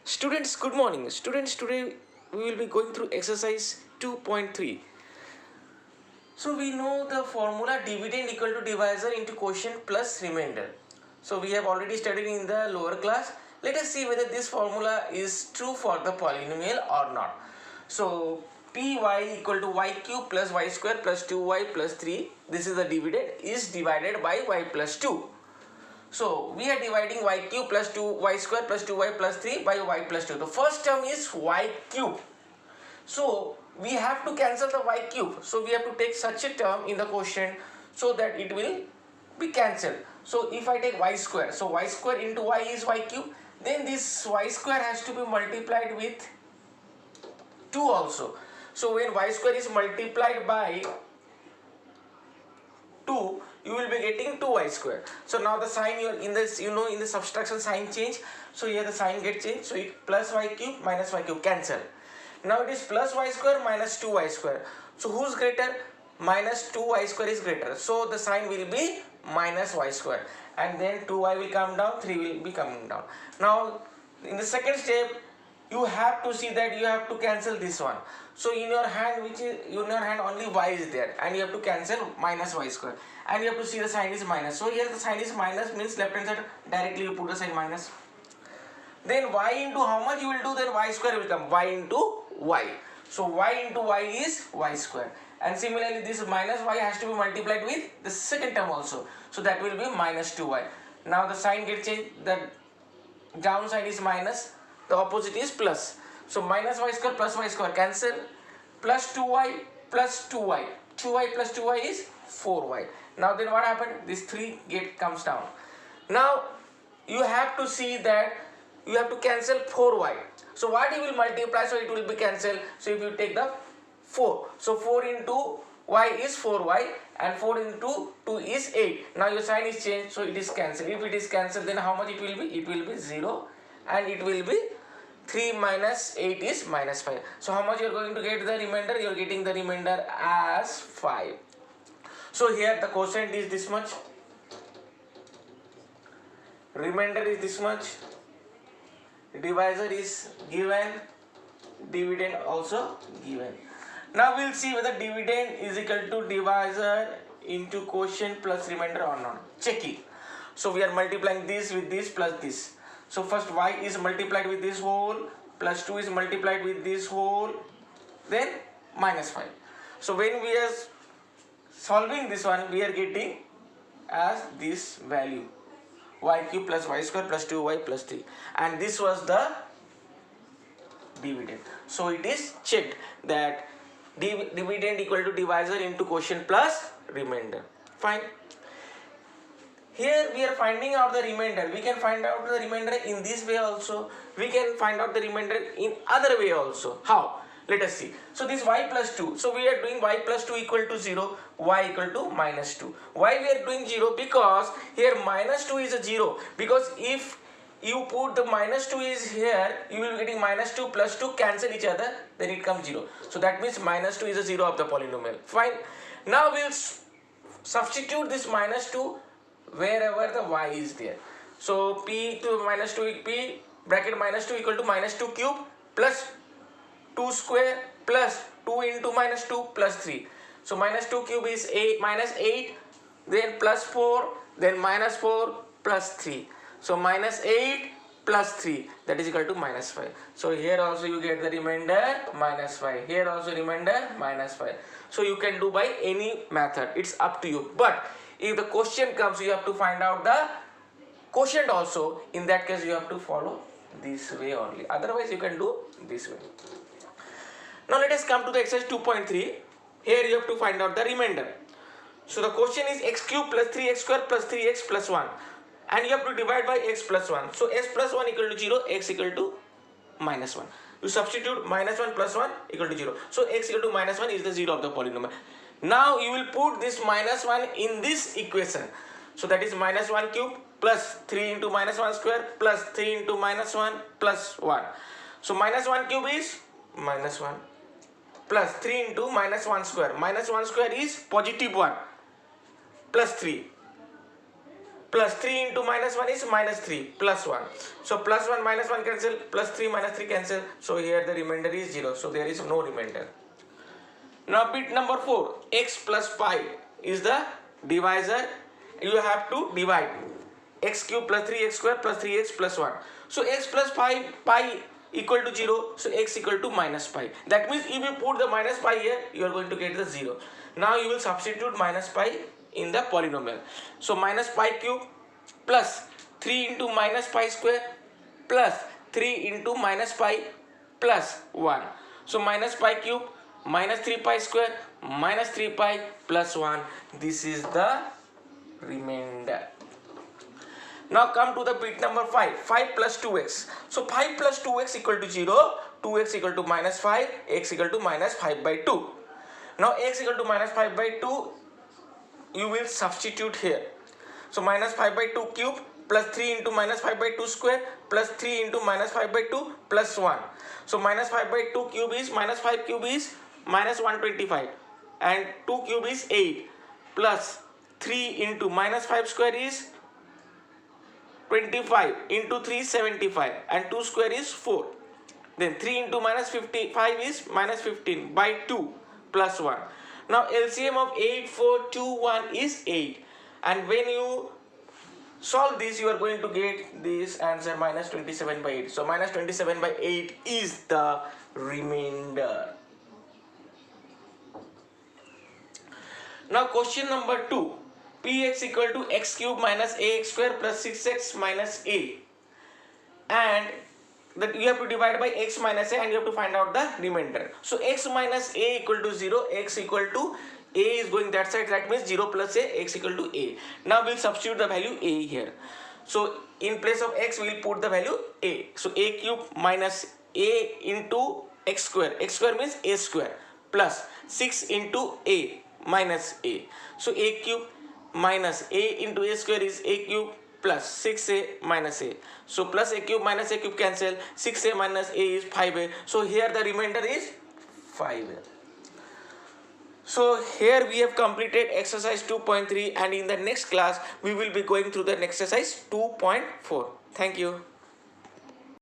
Students, good morning. Students, today we will be going through exercise 2.3. So we know the formula dividend equal to divisor into quotient plus remainder. So we have already studied in the lower class. Let us see whether this formula is true for the polynomial or not. So py equal to y cube plus y square plus 2y plus 3, this is the dividend, is divided by y plus 2. So we are dividing y cube plus 2y square plus 2y plus 3 by y plus 2. The first term is y cube. So we have to cancel the y cube. So we have to take such a term in the quotient so that it will be cancelled. So if I take y square, so y square into y is y cube. Then this y square has to be multiplied with 2 also. So when y square is multiplied by 2, you will be getting 2y square. So now the sign, you in this, in the subtraction sign change. So here the sign get changed. So it plus y cube minus y cube cancel. Now it is plus y square minus 2y square. So who's greater? Minus 2y square is greater. So the sign will be minus y square. And then 2y will come down, 3 will be coming down. Now in the second step, you have to see that you have to cancel this one. So in your hand, only y is there, and you have to cancel minus y square, and you have to see the sign is minus. So here the sign is minus, means left hand side directly you put the sign minus. Then y into how much you will do, then y square will come, y into y. So y into y is y square, and similarly this minus y has to be multiplied with the second term also. So that will be minus 2y. Now the sign gets changed, the downside is minus, the opposite is plus. So minus y square plus y square cancel, plus 2y plus 2y. 2y plus 2y is 4y. Now then what happened? This 3 comes down. Now you have to see that you have to cancel 4y. So what you will multiply, so it will be cancelled. So if you take the 4, so 4 into y is 4y, and 4 into 2 is 8. Now your sign is changed, so it is cancelled. If it is cancelled, then how much it will be? It will be 0, and it will be 3 minus 8 is minus 5. So how much you are going to get the remainder? You are getting the remainder as 5. So here the quotient is this much, remainder is this much, divisor is given, dividend also given. Now we will see whether dividend is equal to divisor into quotient plus remainder or not. Check it. So we are multiplying this with this plus this. So first y is multiplied with this whole, plus 2 is multiplied with this whole, then minus 5. So when we are solving this one, we are getting as this value, y cube plus y square plus 2y plus 3, and this was the dividend. So it is checked that dividend equal to divisor into quotient plus remainder. Fine. Here we are finding out the remainder. We can find out the remainder in this way also. We can find out the remainder in other way also. How? Let us see. So this y plus 2. So we are doing y plus 2 equal to 0, y equal to minus 2. Why we are doing 0? Because here minus 2 is a 0. Because if you put the minus 2 is here, you will be getting minus 2 plus 2 cancel each other, then it comes 0. So that means minus 2 is a 0 of the polynomial. Fine. Now we will substitute this minus 2 wherever the y is there. So p to minus 2, p bracket minus 2 equal to minus 2 cube plus 2 square plus 2 into minus 2 plus 3. So minus 2 cube is 8 minus 8, then plus 4, then minus 4 plus 3. So minus 8 plus 3, that is equal to minus 5. So here also you get the remainder minus 5. Here also remainder minus 5. So you can do by any method. It's up to you. But if the question comes, you have to find out the quotient also. In that case, you have to follow this way only. Otherwise, you can do this way. Now let us come to the exercise 2.3. Here you have to find out the remainder. So the question is x cube plus 3x square plus 3x plus 1. And you have to divide by x plus 1. So x plus 1 equal to 0, x equal to minus 1. You substitute minus 1 plus 1 equal to 0. So x equal to minus 1 is the 0 of the polynomial. Now you will put this minus 1 in this equation. So that is minus 1 cube plus 3 into minus 1 square plus 3 into minus 1 plus 1. So minus 1 cube is minus 1 plus 3 into minus 1 square. Minus 1 square is positive 1 plus 3 plus 3 into minus 1 is minus 3 plus 1. So plus 1 minus 1 cancel, plus 3 minus 3 cancel. So here the remainder is 0. So there is no remainder. Now bit number 4, x plus pi is the divisor. You have to divide x cube plus 3x square plus 3x plus 1. So x plus pi equal to 0. So x equal to minus pi. That means if you put the minus pi here, you are going to get the 0. Now you will substitute minus pi in the polynomial. So minus pi cube plus 3 into minus pi square plus 3 into minus pi plus 1. So minus pi cube minus 3 pi square minus 3 pi plus 1. This is the remainder. Now come to the bit number 5. 5 plus 2x. So 5 plus 2x equal to 0. 2x equal to minus 5. X equal to minus 5 by 2. Now x equal to minus 5 by 2. You will substitute here. So minus 5 by 2 cube plus 3 into minus 5 by 2 square plus 3 into minus 5 by 2 plus 1. So minus 5 by 2 cube is minus 5 cube is minus 125 and 2 cube is 8 plus 3 into minus 5 square is 25 into 3 75 and 2 square is 4. Then 3 into minus 55 is minus 15 by 2 plus 1. Now LCM of 8, 4, 2, 1 is 8. And when you solve this, you are going to get this answer minus 27 by 8. So minus 27 by 8 is the remainder. Now question number 2. Px equal to x cube minus ax square plus 6x minus a. And that you have to divide by x minus a and you have to find out the remainder. So x minus a equal to 0, x equal to a is going that side, that means 0 plus a, x equal to a. Now we'll substitute the value a here. So in place of x we'll put the value a. So a cube minus a into x square means a square plus 6 into a minus a. So a cube minus a into a square is a cube plus 6a minus a. So plus a cube minus a cube cancel. 6a minus a is 5a. So here the remainder is 5a. So here we have completed exercise 2.3 and in the next class we will be going through the exercise 2.4. Thank you.